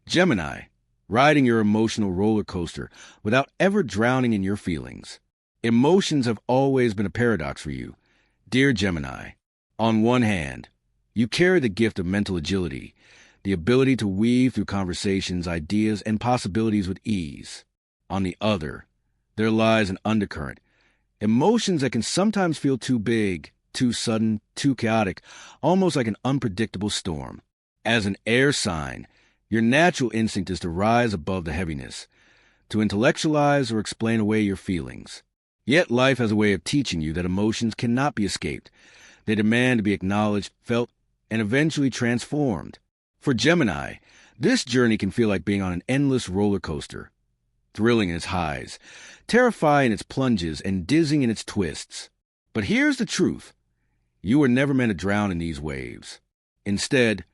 Gemini, riding your emotional roller coaster without ever drowning in your feelings. Emotions have always been a paradox for you. Dear Gemini, on one hand, you carry the gift of mental agility, the ability to weave through conversations, ideas, and possibilities with ease. On the other, there lies an undercurrent, emotions that can sometimes feel too big, too sudden, too chaotic, almost like an unpredictable storm. As an air sign, your natural instinct is to rise above the heaviness, to intellectualize or explain away your feelings. Yet life has a way of teaching you that emotions cannot be escaped. They demand to be acknowledged, felt, and eventually transformed. For Gemini, this journey can feel like being on an endless roller coaster, thrilling in its highs, terrifying in its plunges, and dizzying in its twists. But here's the truth. You were never meant to drown in these waves. Instead,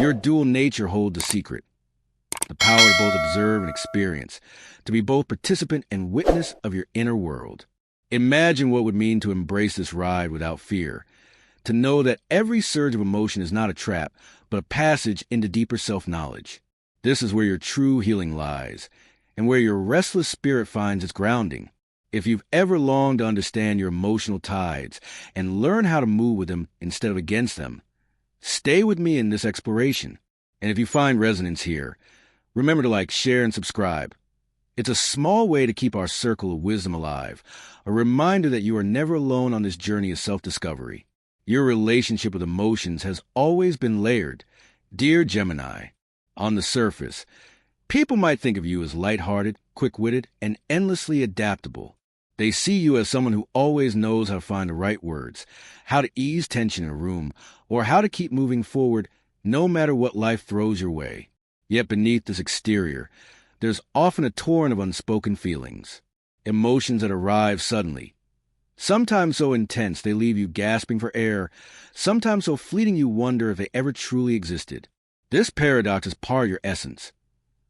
your dual nature holds the secret. The power to both observe and experience, to be both participant and witness of your inner world. Imagine what it would mean to embrace this ride without fear, to know that every surge of emotion is not a trap, but a passage into deeper self-knowledge. This is where your true healing lies, and where your restless spirit finds its grounding. If you've ever longed to understand your emotional tides and learn how to move with them instead of against them, stay with me in this exploration. And if you find resonance here, remember to like, share, and subscribe. It's a small way to keep our circle of wisdom alive, a reminder that you are never alone on this journey of self-discovery. Your relationship with emotions has always been layered. Dear Gemini, on the surface, people might think of you as lighthearted, quick-witted, and endlessly adaptable. They see you as someone who always knows how to find the right words, how to ease tension in a room, or how to keep moving forward no matter what life throws your way. Yet beneath this exterior, there's often a torrent of unspoken feelings, emotions that arrive suddenly. Sometimes so intense they leave you gasping for air, sometimes so fleeting you wonder if they ever truly existed. This paradox is part of your essence.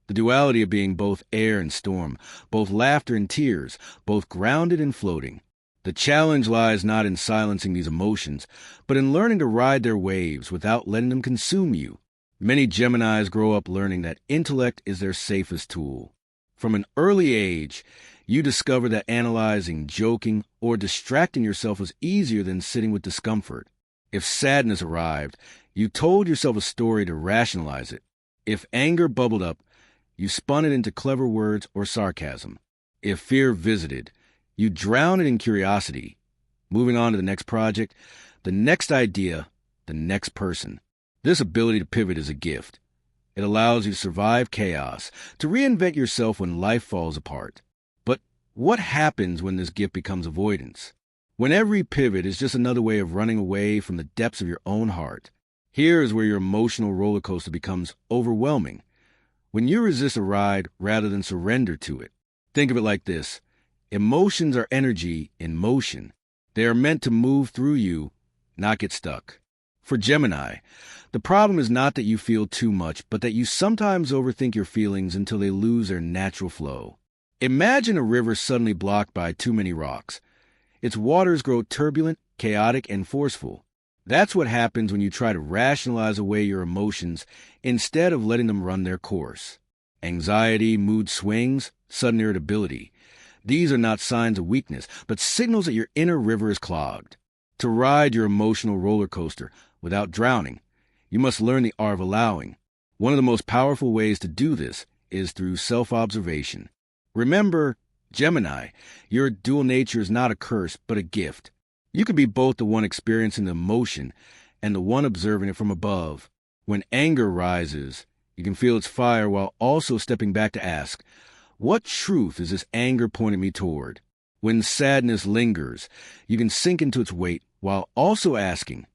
The duality of being both air and storm, both laughter and tears, both grounded and floating. The challenge lies not in silencing these emotions, but in learning to ride their waves without letting them consume you. Many Geminis grow up learning that intellect is their safest tool. From an early age, you discover that analyzing, joking, or distracting yourself was easier than sitting with discomfort. If sadness arrived, you told yourself a story to rationalize it. If anger bubbled up, you spun it into clever words or sarcasm. If fear visited, you drowned it in curiosity, moving on to the next project, the next idea, the next person. This ability to pivot is a gift. It allows you to survive chaos, to reinvent yourself when life falls apart. But what happens when this gift becomes avoidance? When every pivot is just another way of running away from the depths of your own heart? Here is where your emotional roller coaster becomes overwhelming. When you resist a ride rather than surrender to it. Think of it like this. Emotions are energy in motion. They are meant to move through you, not get stuck. For Gemini, the problem is not that you feel too much, but that you sometimes overthink your feelings until they lose their natural flow. Imagine a river suddenly blocked by too many rocks. Its waters grow turbulent, chaotic, and forceful. That's what happens when you try to rationalize away your emotions instead of letting them run their course. Anxiety, mood swings, sudden irritability. These are not signs of weakness, but signals that your inner river is clogged. To ride your emotional roller coaster without drowning, you must learn the art of allowing. One of the most powerful ways to do this is through self-observation. Remember, Gemini, your dual nature is not a curse, but a gift. You can be both the one experiencing the emotion and the one observing it from above. When anger rises, you can feel its fire while also stepping back to ask, what truth is this anger pointing me toward? When sadness lingers, you can sink into its weight while also asking,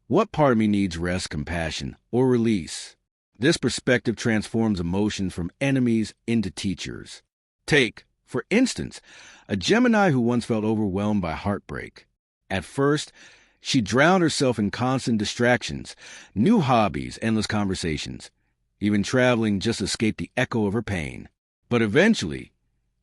what part of me needs rest, compassion, or release? This perspective transforms emotions from enemies into teachers. Take, for instance, a Gemini who once felt overwhelmed by heartbreak. At first, she drowned herself in constant distractions, new hobbies, endless conversations, even traveling just to escape the echo of her pain. But eventually,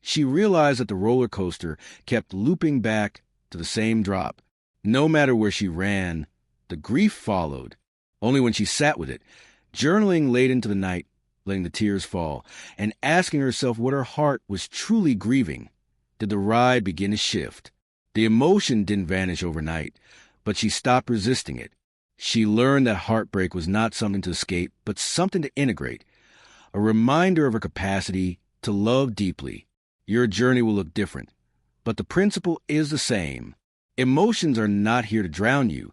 she realized that the roller coaster kept looping back to the same drop. No matter where she ran, the grief followed. Only when she sat with it, journaling late into the night, letting the tears fall, and asking herself what her heart was truly grieving. Did the ride begin to shift? The emotion didn't vanish overnight, but she stopped resisting it. She learned that heartbreak was not something to escape, but something to integrate, a reminder of her capacity to love deeply. Your journey will look different, but the principle is the same. Emotions are not here to drown you.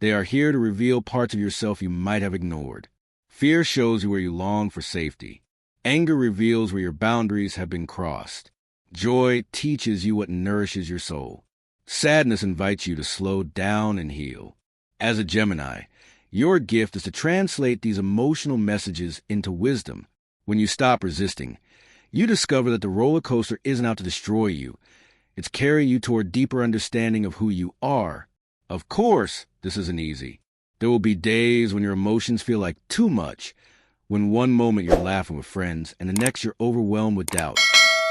They are here to reveal parts of yourself you might have ignored. Fear shows you where you long for safety. Anger reveals where your boundaries have been crossed. Joy teaches you what nourishes your soul. Sadness invites you to slow down and heal. As a Gemini, your gift is to translate these emotional messages into wisdom. When you stop resisting, you discover that the roller coaster isn't out to destroy you. It's carrying you toward deeper understanding of who you are. Of course, this isn't easy. There will be days when your emotions feel like too much, when one moment you're laughing with friends and the next you're overwhelmed with doubt,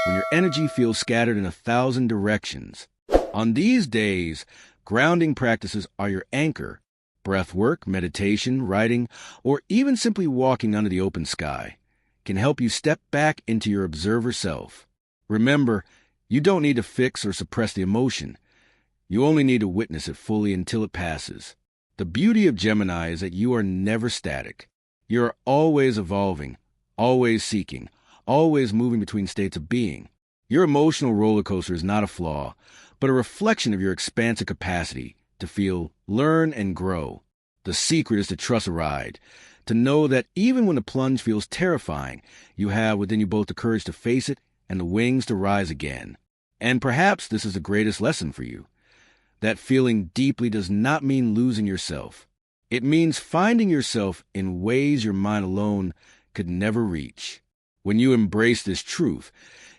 when your energy feels scattered in 1,000 directions. On these days, grounding practices are your anchor. Breath work, meditation, writing, or even simply walking under the open sky can help you step back into your observer self. Remember, you don't need to fix or suppress the emotion. You only need to witness it fully until it passes. The beauty of Gemini is that you are never static. You are always evolving, always seeking, always moving between states of being. Your emotional roller coaster is not a flaw, but a reflection of your expansive capacity to feel, learn, and grow. The secret is to trust the ride, to know that even when the plunge feels terrifying, you have within you both the courage to face it and the wings to rise again. And perhaps this is the greatest lesson for you. That feeling deeply does not mean losing yourself. It means finding yourself in ways your mind alone could never reach. When you embrace this truth,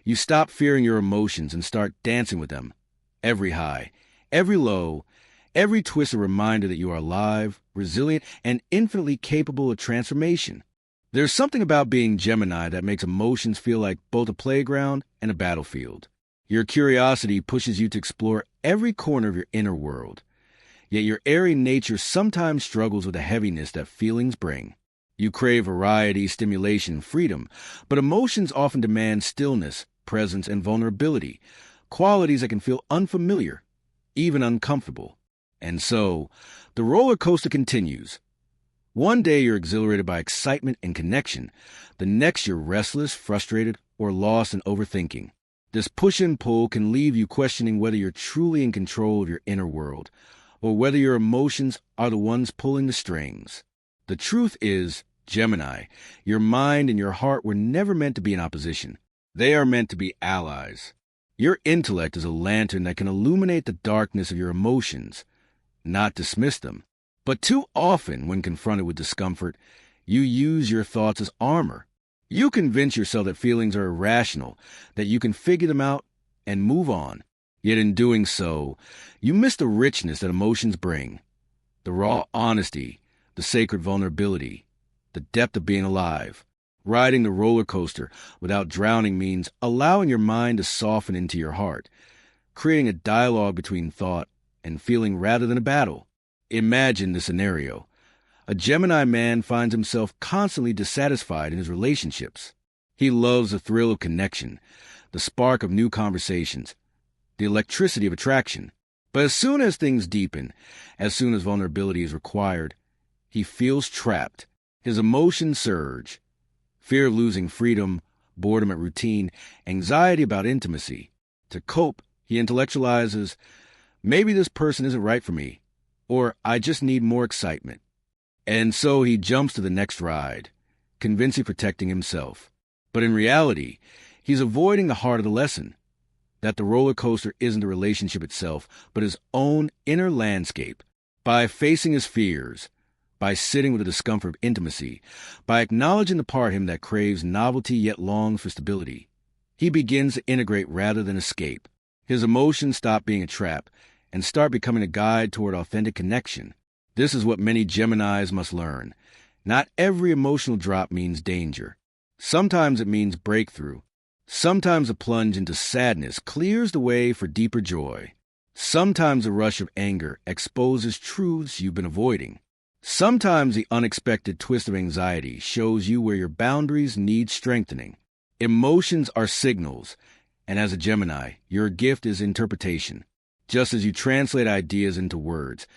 you stop fearing your emotions and start dancing with them. Every high, every low, every twist a reminder that you are alive, resilient, and infinitely capable of transformation. There's something about being Gemini that makes emotions feel like both a playground and a battlefield. Your curiosity pushes you to explore every corner of your inner world. Yet your airy nature sometimes struggles with the heaviness that feelings bring. You crave variety, stimulation, freedom, but emotions often demand stillness, presence, and vulnerability, qualities that can feel unfamiliar, even uncomfortable. And so, the roller coaster continues. One day you're exhilarated by excitement and connection. The next you're restless, frustrated, or lost in overthinking. This push and pull can leave you questioning whether you're truly in control of your inner world, or whether your emotions are the ones pulling the strings. The truth is, Gemini, your mind and your heart were never meant to be in opposition. They are meant to be allies. Your intellect is a lantern that can illuminate the darkness of your emotions, not dismiss them. But too often, when confronted with discomfort, you use your thoughts as armor. You convince yourself that feelings are irrational, that you can figure them out and move on. Yet in doing so, you miss the richness that emotions bring. The raw honesty, the sacred vulnerability, the depth of being alive. Riding the roller coaster without drowning means allowing your mind to soften into your heart, creating a dialogue between thought and feeling rather than a battle. Imagine the scenario. A Gemini man finds himself constantly dissatisfied in his relationships. He loves the thrill of connection, the spark of new conversations, the electricity of attraction. But as soon as things deepen, as soon as vulnerability is required, he feels trapped. His emotions surge. Fear of losing freedom, boredom at routine, anxiety about intimacy. To cope, he intellectualizes, maybe this person isn't right for me, or I just need more excitement. And so he jumps to the next ride, convincingly protecting himself. But in reality, he's avoiding the heart of the lesson, that the roller coaster isn't the relationship itself, but his own inner landscape. By facing his fears, by sitting with the discomfort of intimacy, by acknowledging the part of him that craves novelty yet longs for stability, he begins to integrate rather than escape. His emotions stop being a trap and start becoming a guide toward authentic connection. This is what many Geminis must learn. Not every emotional drop means danger. Sometimes it means breakthrough. Sometimes a plunge into sadness clears the way for deeper joy. Sometimes a rush of anger exposes truths you've been avoiding. Sometimes the unexpected twist of anxiety shows you where your boundaries need strengthening. Emotions are signals, and as a Gemini, your gift is interpretation. Just as you translate ideas into words,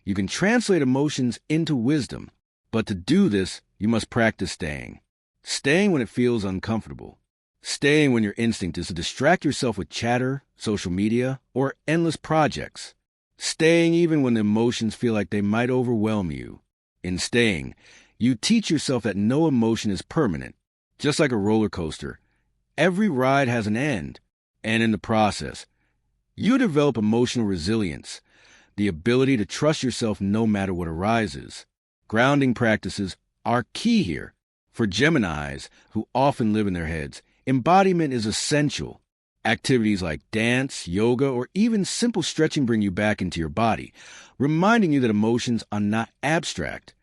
you can translate emotions into wisdom. But to do this, you must practice staying. Staying when it feels uncomfortable. Staying when your instinct is to distract yourself with chatter, social media, or endless projects. Staying even when the emotions feel like they might overwhelm you. In staying, you teach yourself that no emotion is permanent. Just like a roller coaster, every ride has an end. And in the process, you develop emotional resilience, the ability to trust yourself no matter what arises. Grounding practices are key here. For Geminis, who often live in their heads, embodiment is essential. Activities like dance, yoga, or even simple stretching bring you back into your body, reminding you that emotions are not abstract.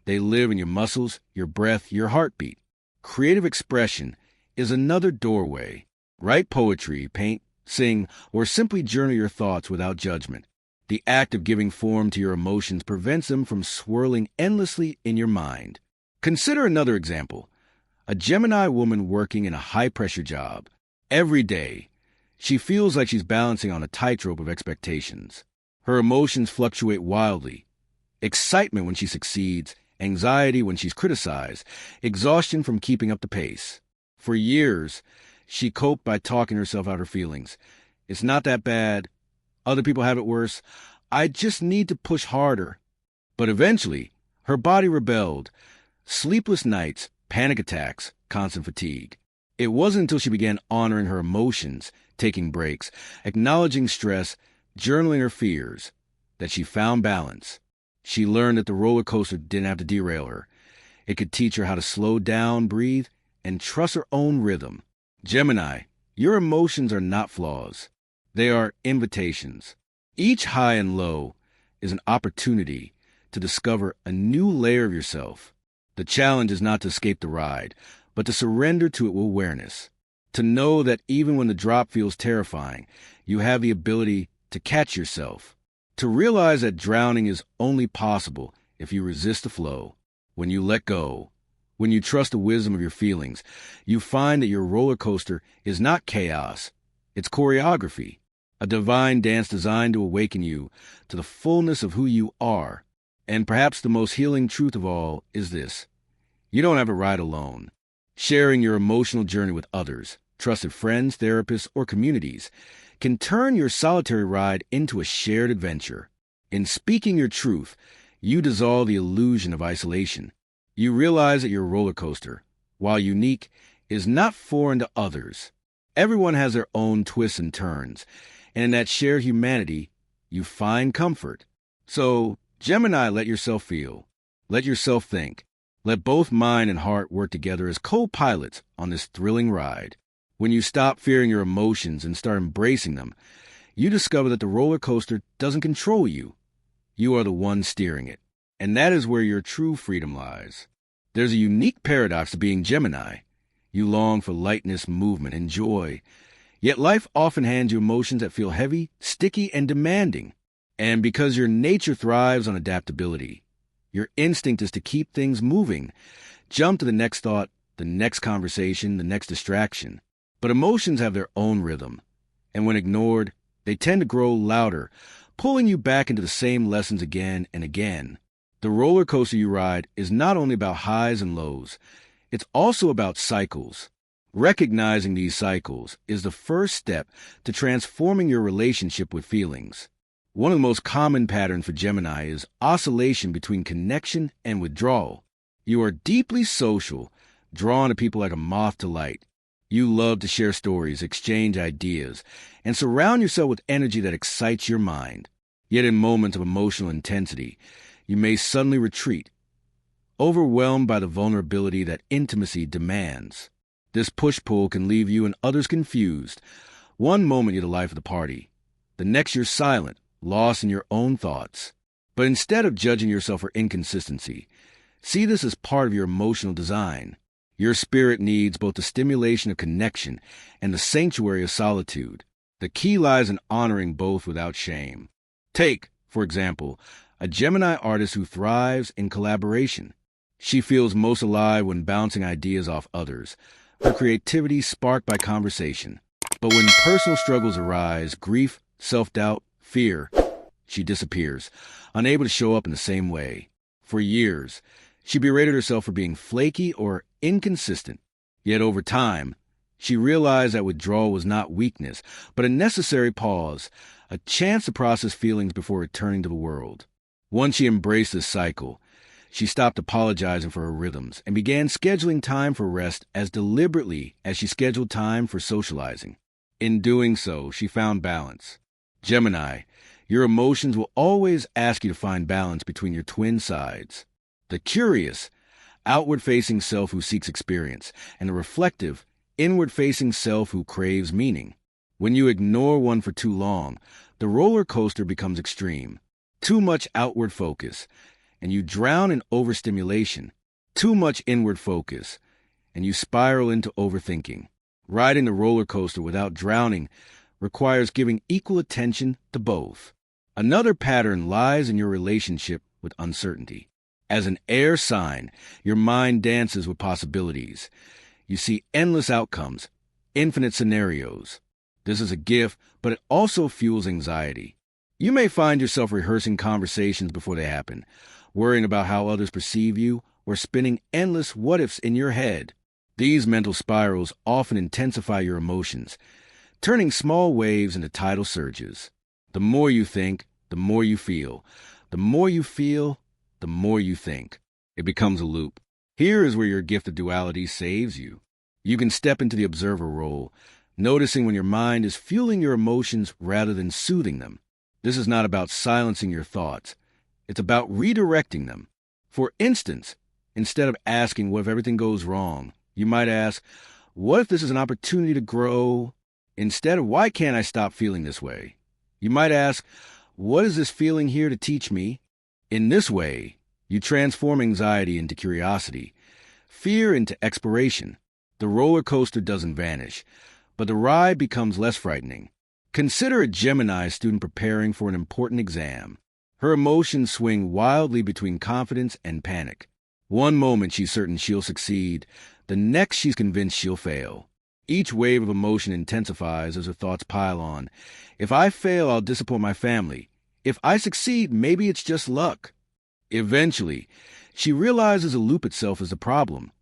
They live in your muscles, your breath, your heartbeat. Creative expression is another doorway. Write poetry, paint, sing, or simply journal your thoughts without judgment. The act of giving form to your emotions prevents them from swirling endlessly in your mind. Consider another example. A Gemini woman working in a high-pressure job. Every day, she feels like she's balancing on a tightrope of expectations. Her emotions fluctuate wildly. Excitement when she succeeds, anxiety when she's criticized, exhaustion from keeping up the pace. For years, she coped by talking herself out her feelings. It's not that bad. Other people have it worse. I just need to push harder. But eventually, her body rebelled. Sleepless nights, panic attacks, constant fatigue. It wasn't until she began honoring her emotions, taking breaks, acknowledging stress, journaling her fears, that she found balance. She learned that the roller coaster didn't have to derail her. It could teach her how to slow down, breathe, and trust her own rhythm. Gemini, your emotions are not flaws. They are invitations. Each high and low is an opportunity to discover a new layer of yourself. The challenge is not to escape the ride, but to surrender to it with awareness. To know that even when the drop feels terrifying, you have the ability to catch yourself. To realize that drowning is only possible if you resist the flow. When you let go, when you trust the wisdom of your feelings, you find that your roller coaster is not chaos. It's choreography, a divine dance designed to awaken you to the fullness of who you are. And perhaps the most healing truth of all is this. You don't have to ride alone. Sharing your emotional journey with others, trusted friends, therapists, or communities, can turn your solitary ride into a shared adventure. In speaking your truth, you dissolve the illusion of isolation. You realize that your roller coaster, while unique, is not foreign to others. Everyone has their own twists and turns, and in that shared humanity, you find comfort. So, Gemini, let yourself feel. Let yourself think. Let both mind and heart work together as co-pilots on this thrilling ride. When you stop fearing your emotions and start embracing them, you discover that the roller coaster doesn't control you. You are the one steering it. And that is where your true freedom lies. There's a unique paradox to being Gemini. You long for lightness, movement, and joy. Yet life often hands you emotions that feel heavy, sticky, and demanding. And because your nature thrives on adaptability, your instinct is to keep things moving. Jump to the next thought, the next conversation, the next distraction. But emotions have their own rhythm. And when ignored, they tend to grow louder, pulling you back into the same lessons again and again. The roller coaster you ride is not only about highs and lows, it's also about cycles. Recognizing these cycles is the first step to transforming your relationship with feelings. One of the most common patterns for Gemini is oscillation between connection and withdrawal. You are deeply social, drawn to people like a moth to light. You love to share stories, exchange ideas, and surround yourself with energy that excites your mind. Yet in moments of emotional intensity, you may suddenly retreat, overwhelmed by the vulnerability that intimacy demands. This push-pull can leave you and others confused. One moment you're the life of the party. The next you're silent, lost in your own thoughts. But instead of judging yourself for inconsistency, see this as part of your emotional design. Your spirit needs both the stimulation of connection and the sanctuary of solitude. The key lies in honoring both without shame. Take, for example, a Gemini artist who thrives in collaboration. She feels most alive when bouncing ideas off others, her creativity sparked by conversation. But when personal struggles arise, grief, self-doubt, fear, she disappears, unable to show up in the same way. For years, she berated herself for being flaky or inconsistent. Yet over time, she realized that withdrawal was not weakness, but a necessary pause, a chance to process feelings before returning to the world. Once she embraced this cycle, she stopped apologizing for her rhythms and began scheduling time for rest as deliberately as she scheduled time for socializing. In doing so, she found balance. Gemini, your emotions will always ask you to find balance between your twin sides. The curious, outward-facing self who seeks experience, and the reflective, inward-facing self who craves meaning. When you ignore one for too long, the roller coaster becomes extreme. Too much outward focus, and you drown in overstimulation. Too much inward focus, and you spiral into overthinking. Riding the roller coaster without drowning requires giving equal attention to both. Another pattern lies in your relationship with uncertainty. As an air sign, your mind dances with possibilities. You see endless outcomes, infinite scenarios. This is a gift, but it also fuels anxiety. You may find yourself rehearsing conversations before they happen, worrying about how others perceive you, or spinning endless what-ifs in your head. These mental spirals often intensify your emotions, turning small waves into tidal surges. The more you think, the more you feel. The more you feel, the more you think. It becomes a loop. Here is where your gift of duality saves you. You can step into the observer role, noticing when your mind is fueling your emotions rather than soothing them. This is not about silencing your thoughts. It's about redirecting them. For instance, instead of asking what if everything goes wrong, you might ask, what if this is an opportunity to grow? Instead of why can't I stop feeling this way? You might ask, what is this feeling here to teach me? In this way, you transform anxiety into curiosity, fear into exploration. The roller coaster doesn't vanish, but the ride becomes less frightening. Consider a Gemini student preparing for an important exam. Her emotions swing wildly between confidence and panic. One moment she's certain she'll succeed, the next she's convinced she'll fail. Each wave of emotion intensifies as her thoughts pile on. If I fail, I'll disappoint my family. If I succeed, maybe it's just luck. Eventually, she realizes the loop itself is the problem,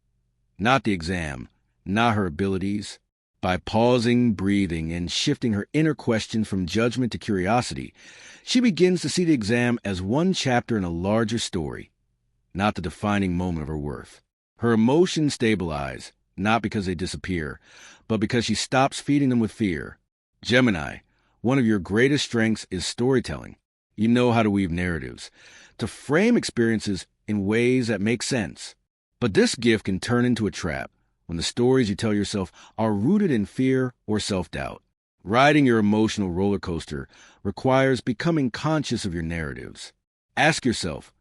not the exam, not her abilities. By pausing, breathing, and shifting her inner questions from judgment to curiosity, she begins to see the exam as one chapter in a larger story, not the defining moment of her worth. Her emotions stabilize, not because they disappear, but because she stops feeding them with fear. Gemini, one of your greatest strengths is storytelling. You know how to weave narratives, to frame experiences in ways that make sense. But this gift can turn into a trap when the stories you tell yourself are rooted in fear or self-doubt. Riding your emotional roller coaster requires becoming conscious of your narratives. Ask yourself,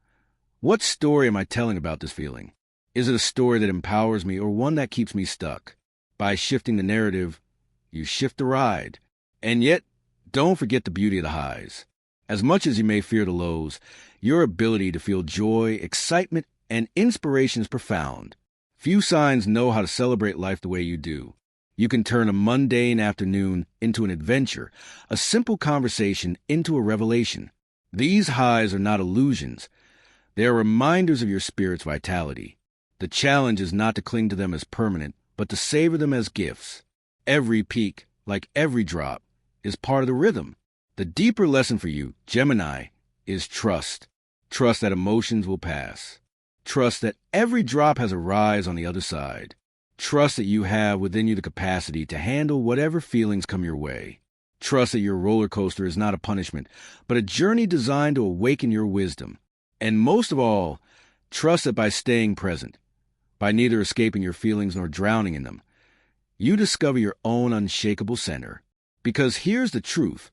what story am I telling about this feeling? Is it a story that empowers me or one that keeps me stuck? By shifting the narrative, you shift the ride. And yet, don't forget the beauty of the highs. As much as you may fear the lows, your ability to feel joy, excitement, and inspiration is profound. Few signs know how to celebrate life the way you do. You can turn a mundane afternoon into an adventure, a simple conversation into a revelation. These highs are not illusions. They are reminders of your spirit's vitality. The challenge is not to cling to them as permanent, but to savor them as gifts. Every peak, like every drop, is part of the rhythm. The deeper lesson for you, Gemini, is trust. Trust that emotions will pass. Trust that every drop has a rise on the other side. Trust that you have within you the capacity to handle whatever feelings come your way. Trust that your roller coaster is not a punishment, but a journey designed to awaken your wisdom. And most of all, trust that by staying present, by neither escaping your feelings nor drowning in them, you discover your own unshakable center. Because here's the truth.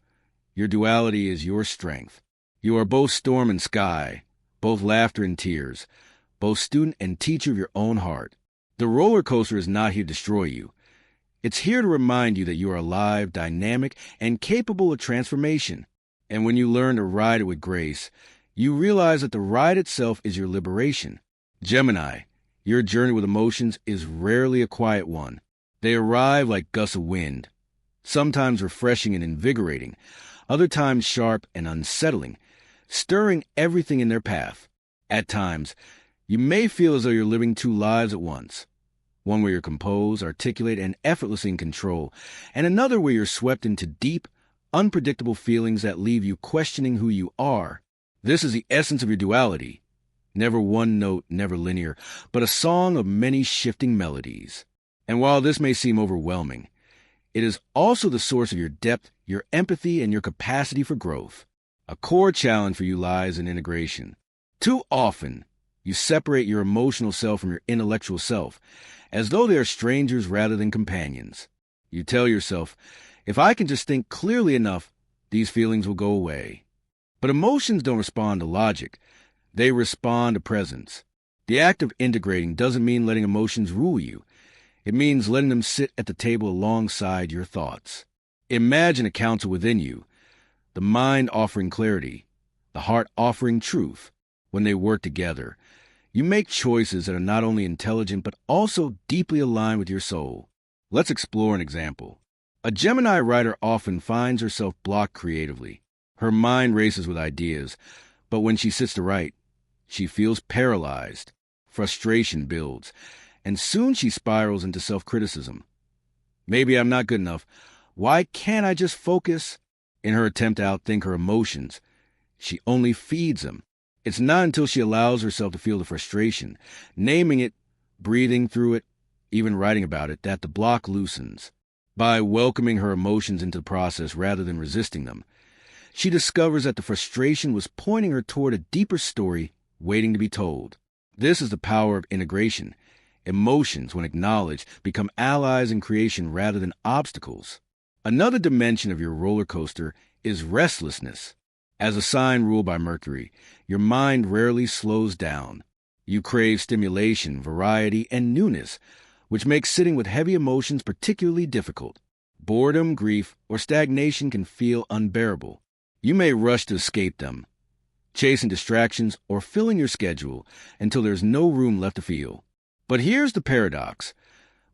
Your duality is your strength. You are both storm and sky, both laughter and tears, both student and teacher of your own heart. The roller coaster is not here to destroy you. It's here to remind you that you are alive, dynamic, and capable of transformation. And when you learn to ride it with grace, You realize that the ride itself is your liberation. Gemini, your journey with emotions is rarely a quiet one. They arrive like gusts of wind, sometimes refreshing and invigorating, other times sharp and unsettling, stirring everything in their path. At times, you may feel as though you're living two lives at once. One where you're composed, articulate, and effortlessly in control, and another where you're swept into deep, unpredictable feelings that leave you questioning who you are. This is the essence of your duality. Never one note, never linear, but a song of many shifting melodies. And while this may seem overwhelming, it is also the source of your depth, your empathy, and your capacity for growth. A core challenge for you lies in integration. Too often, you separate your emotional self from your intellectual self, as though they are strangers rather than companions. You tell yourself, if I can just think clearly enough, these feelings will go away. But emotions don't respond to logic. They respond to presence. The act of integrating doesn't mean letting emotions rule you. It means letting them sit at the table alongside your thoughts. Imagine a council within you, the mind offering clarity, the heart offering truth. When they work together, you make choices that are not only intelligent but also deeply aligned with your soul. Let's explore an example. A Gemini writer often finds herself blocked creatively. Her mind races with ideas, but when she sits to write, she feels paralyzed. Frustration builds, and soon she spirals into self-criticism. Maybe I'm not good enough. Why can't I just focus? In her attempt to outthink her emotions, she only feeds them. It's not until she allows herself to feel the frustration, naming it, breathing through it, even writing about it, that the block loosens. By welcoming her emotions into the process rather than resisting them, she discovers that the frustration was pointing her toward a deeper story waiting to be told. This is the power of integration. Emotions, when acknowledged, become allies in creation rather than obstacles. Another dimension of your roller coaster is restlessness. As a sign ruled by Mercury, your mind rarely slows down. You crave stimulation, variety, and newness, which makes sitting with heavy emotions particularly difficult. Boredom, grief, or stagnation can feel unbearable. You may rush to escape them, chasing distractions or filling your schedule until there's no room left to feel. But here's the paradox.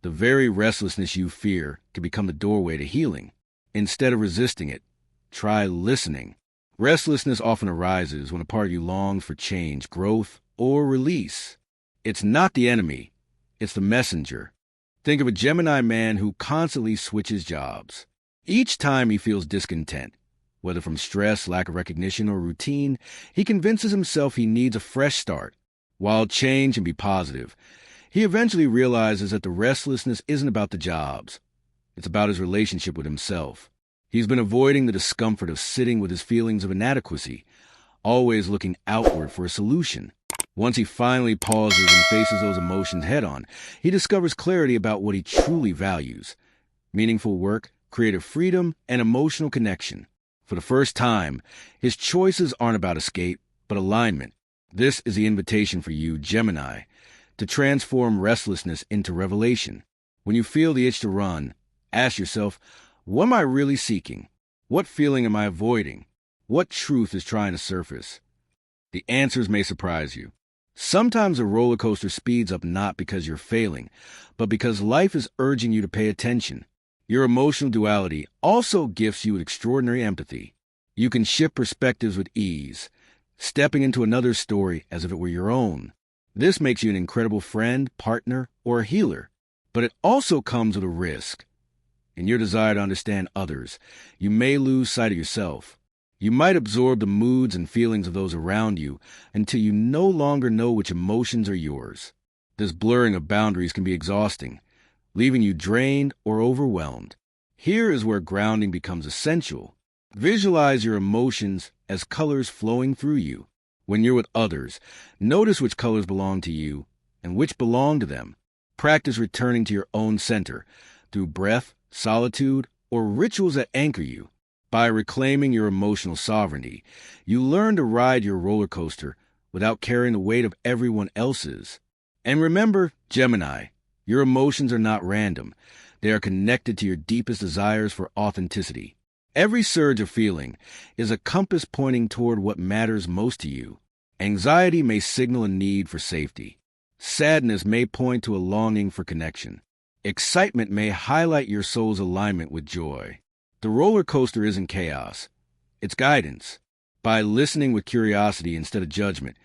The very restlessness you fear can become the doorway to healing. Instead of resisting it, try listening. Restlessness often arises when a part of you longs for change, growth, or release. It's not the enemy, it's the messenger. Think of a Gemini man who constantly switches jobs. Each time he feels discontent, whether from stress, lack of recognition, or routine, he convinces himself he needs a fresh start. While change can be positive, he eventually realizes that the restlessness isn't about the jobs. It's about his relationship with himself. He's been avoiding the discomfort of sitting with his feelings of inadequacy, always looking outward for a solution. Once he finally pauses and faces those emotions head-on, he discovers clarity about what he truly values: meaningful work, creative freedom, and emotional connection. For the first time, his choices aren't about escape, but alignment. This is the invitation for you, Gemini, to transform restlessness into revelation. When you feel the itch to run, ask yourself, what am I really seeking? What feeling am I avoiding? What truth is trying to surface? The answers may surprise you. Sometimes a roller coaster speeds up not because you're failing, but because life is urging you to pay attention. Your emotional duality also gifts you with extraordinary empathy. You can shift perspectives with ease, stepping into another story as if it were your own. This makes you an incredible friend, partner, or healer. But it also comes with a risk. In your desire to understand others, you may lose sight of yourself. You might absorb the moods and feelings of those around you until you no longer know which emotions are yours. This blurring of boundaries can be exhausting, leaving you drained or overwhelmed. Here is where grounding becomes essential. Visualize your emotions as colors flowing through you. When you're with others, notice which colors belong to you and which belong to them. Practice returning to your own center through breath, solitude, or rituals that anchor you. By reclaiming your emotional sovereignty, you learn to ride your roller coaster without carrying the weight of everyone else's. And remember, Gemini, your emotions are not random. They are connected to your deepest desires for authenticity. Every surge of feeling is a compass pointing toward what matters most to you. Anxiety may signal a need for safety. Sadness may point to a longing for connection. Excitement may highlight your soul's alignment with joy. The roller coaster isn't chaos. It's guidance. By listening with curiosity instead of judgment,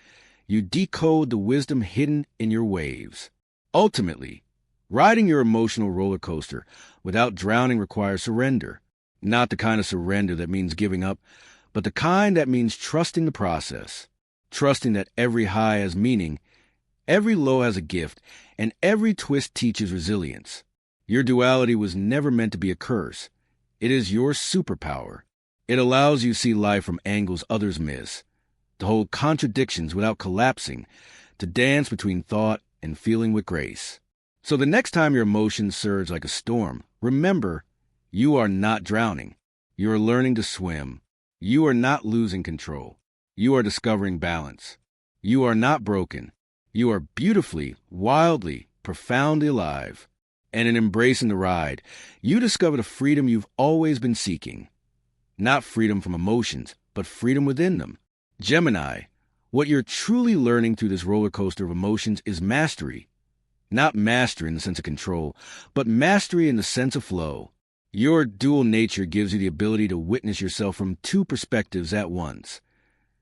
you decode the wisdom hidden in your waves. Ultimately, riding your emotional roller coaster without drowning requires surrender. Not the kind of surrender that means giving up, but the kind that means trusting the process. Trusting that every high has meaning, every low has a gift, and every twist teaches resilience. Your duality was never meant to be a curse. It is your superpower. It allows you to see life from angles others miss, to hold contradictions without collapsing, to dance between thought and feeling with grace. So the next time your emotions surge like a storm, remember, you are not drowning. You are learning to swim. You are not losing control. You are discovering balance. You are not broken. You are beautifully, wildly, profoundly alive. And in embracing the ride, you discover the freedom you've always been seeking. Not freedom from emotions, but freedom within them. Gemini, what you're truly learning through this roller coaster of emotions is mastery. Not mastery in the sense of control, but mastery in the sense of flow. Your dual nature gives you the ability to witness yourself from two perspectives at once.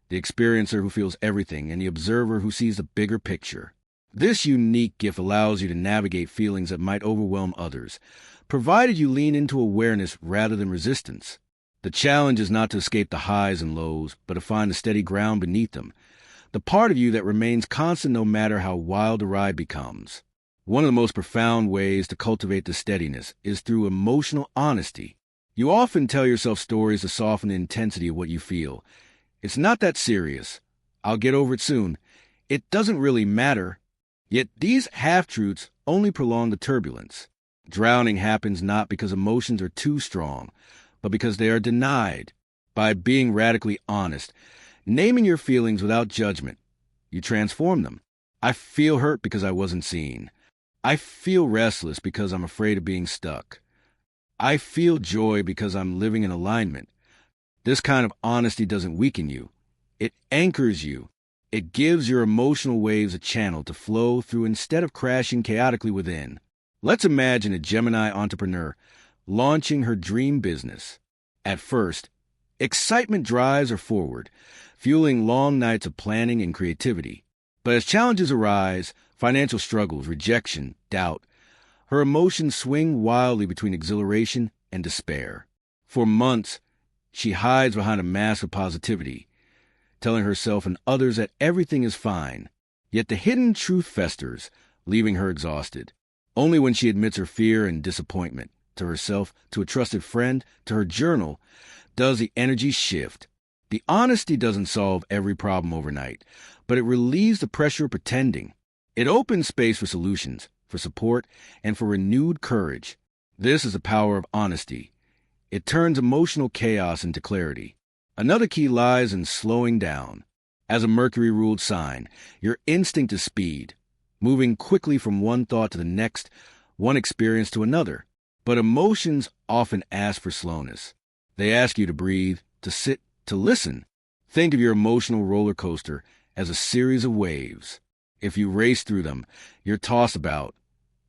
The experiencer who feels everything and the observer who sees the bigger picture. This unique gift allows you to navigate feelings that might overwhelm others, provided you lean into awareness rather than resistance. The challenge is not to escape the highs and lows, but to find the steady ground beneath them, the part of you that remains constant no matter how wild the ride becomes. One of the most profound ways to cultivate this steadiness is through emotional honesty. You often tell yourself stories to soften the intensity of what you feel. It's not that serious. I'll get over it soon. It doesn't really matter. Yet these half-truths only prolong the turbulence. Drowning happens not because emotions are too strong, but because they are denied. By being radically honest, naming your feelings without judgment, you transform them. I feel hurt because I wasn't seen. I feel restless because I'm afraid of being stuck. I feel joy because I'm living in alignment. This kind of honesty doesn't weaken you. It anchors you. It gives your emotional waves a channel to flow through instead of crashing chaotically within. Let's imagine a Gemini entrepreneur launching her dream business. At first, excitement drives her forward, fueling long nights of planning and creativity. But as challenges arise, financial struggles, rejection, doubt, her emotions swing wildly between exhilaration and despair. For months, she hides behind a mask of positivity, telling herself and others that everything is fine. Yet the hidden truth festers, leaving her exhausted. Only when she admits her fear and disappointment, to herself, to a trusted friend, to her journal, does the energy shift. The honesty doesn't solve every problem overnight, but it relieves the pressure of pretending. It opens space for solutions, for support, and for renewed courage. This is the power of honesty. It turns emotional chaos into clarity. Another key lies in slowing down. As a Mercury-ruled sign, your instinct is speed, moving quickly from one thought to the next, one experience to another. But emotions often ask for slowness. They ask you to breathe, to sit, to listen. Think of your emotional roller coaster as a series of waves. If you race through them, you're tossed about.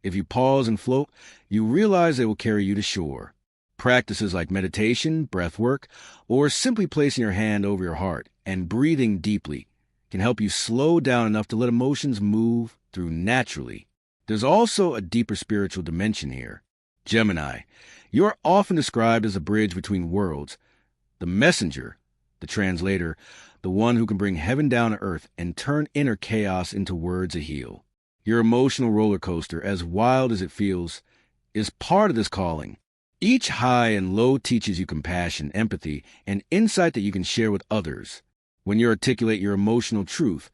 If you pause and float, you realize they will carry you to shore. Practices like meditation, breath work, or simply placing your hand over your heart and breathing deeply can help you slow down enough to let emotions move through naturally. There's also a deeper spiritual dimension here. Gemini, you're often described as a bridge between worlds, the messenger, the translator, the one who can bring heaven down to earth and turn inner chaos into words to heal. Your emotional roller coaster, as wild as it feels, is part of this calling. Each high and low teaches you compassion, empathy, and insight that you can share with others. When you articulate your emotional truth,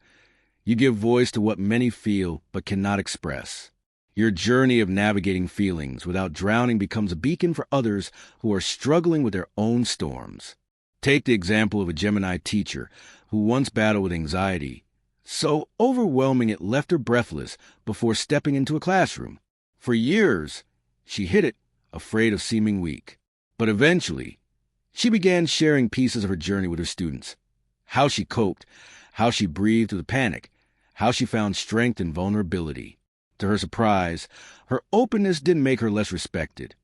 you give voice to what many feel but cannot express. Your journey of navigating feelings without drowning becomes a beacon for others who are struggling with their own storms. Take the example of a Gemini teacher who once battled with anxiety, so overwhelming it left her breathless before stepping into a classroom. For years, she hid it, afraid of seeming weak. But eventually, She began sharing pieces of her journey with her students. How she coped, how she breathed through the panic, how she found strength in vulnerability. To her surprise, her openness didn't make her less respected.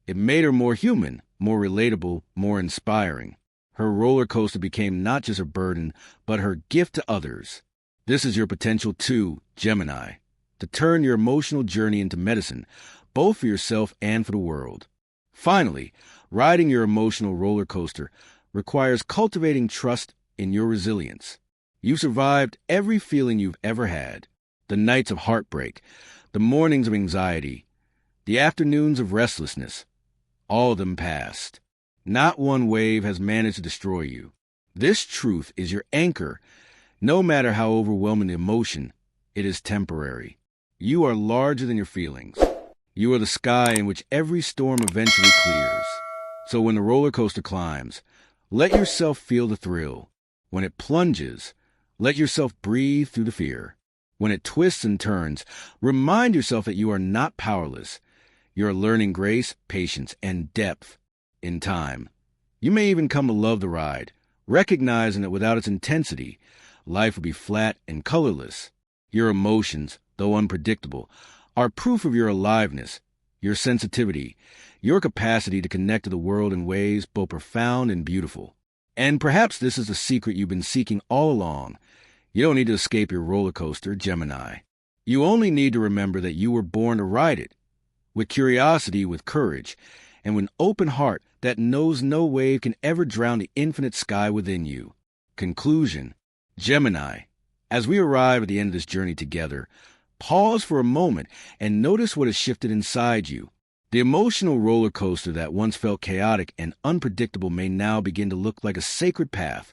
It made her more human, more relatable, more inspiring. Her roller coaster became not just a burden, but her gift to others. This is your potential too, Gemini, to turn your emotional journey into medicine, both for yourself and for the world. Finally, riding your emotional roller coaster requires cultivating trust in your resilience. You've survived every feeling you've ever had, the nights of heartbreak, the mornings of anxiety, the afternoons of restlessness. All of them passed. Not one wave has managed to destroy you. This truth is your anchor. No matter how overwhelming the emotion, it is temporary. You are larger than your feelings. You are the sky in which every storm eventually clears. So when the roller coaster climbs, let yourself feel the thrill. When it plunges, let yourself breathe through the fear. When it twists and turns, remind yourself that you are not powerless. You are learning grace, patience, and depth in time. You may even come to love the ride, recognizing that without its intensity, life would be flat and colorless. Your emotions, though unpredictable, are proof of your aliveness, your sensitivity, your capacity to connect to the world in ways both profound and beautiful. And perhaps this is the secret you've been seeking all along. You don't need to escape your roller coaster, Gemini. You only need to remember that you were born to ride it, with curiosity, with courage, and with an open heart that knows no wave can ever drown the infinite sky within you. Conclusion: Gemini, as we arrive at the end of this journey together, pause for a moment and notice what has shifted inside you. The emotional roller coaster that once felt chaotic and unpredictable may now begin to look like a sacred path,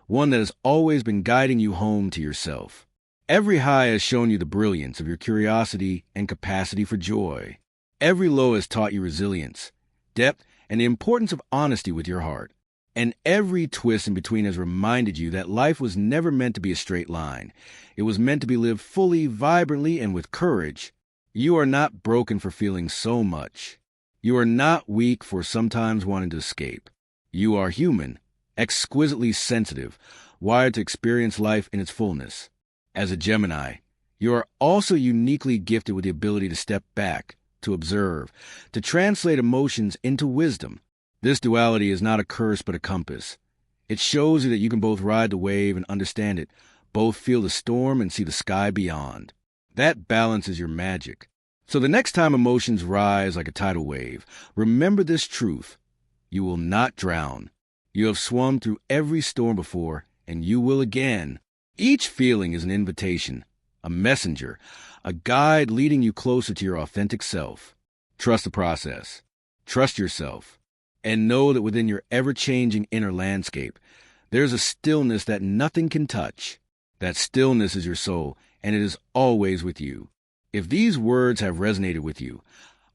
one that has always been guiding you home to yourself. Every high has shown you the brilliance of your curiosity and capacity for joy. Every low has taught you resilience, depth, and the importance of honesty with your heart. And every twist in between has reminded you that life was never meant to be a straight line. It was meant to be lived fully, vibrantly, and with courage. You are not broken for feeling so much. You are not weak for sometimes wanting to escape. You are human, exquisitely sensitive, wired to experience life in its fullness. As a Gemini, you are also uniquely gifted with the ability to step back, to observe, to translate emotions into wisdom. This duality is not a curse but a compass. It shows you that you can both ride the wave and understand it, both feel the storm and see the sky beyond. That balance is your magic. So the next time emotions rise like a tidal wave, remember this truth: you will not drown. You have swum through every storm before, and you will again. Each feeling is an invitation, a messenger, a guide leading you closer to your authentic self. Trust the process. Trust yourself. And know that within your ever-changing inner landscape, there's a stillness that nothing can touch. That stillness is your soul, and it is always with you. If these words have resonated with you,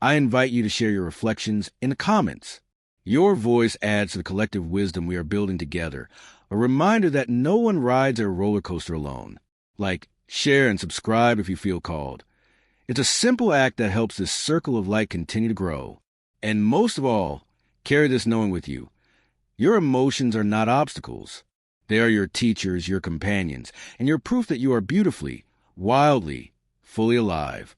I invite you to share your reflections in the comments. Your voice adds to the collective wisdom we are building together, a reminder that no one rides a roller coaster alone. Like, share, and subscribe if you feel called. It's a simple act that helps this circle of light continue to grow. And most of all, carry this knowing with you: your emotions are not obstacles. They are your teachers, your companions, and your proof that you are beautifully, wildly, fully alive.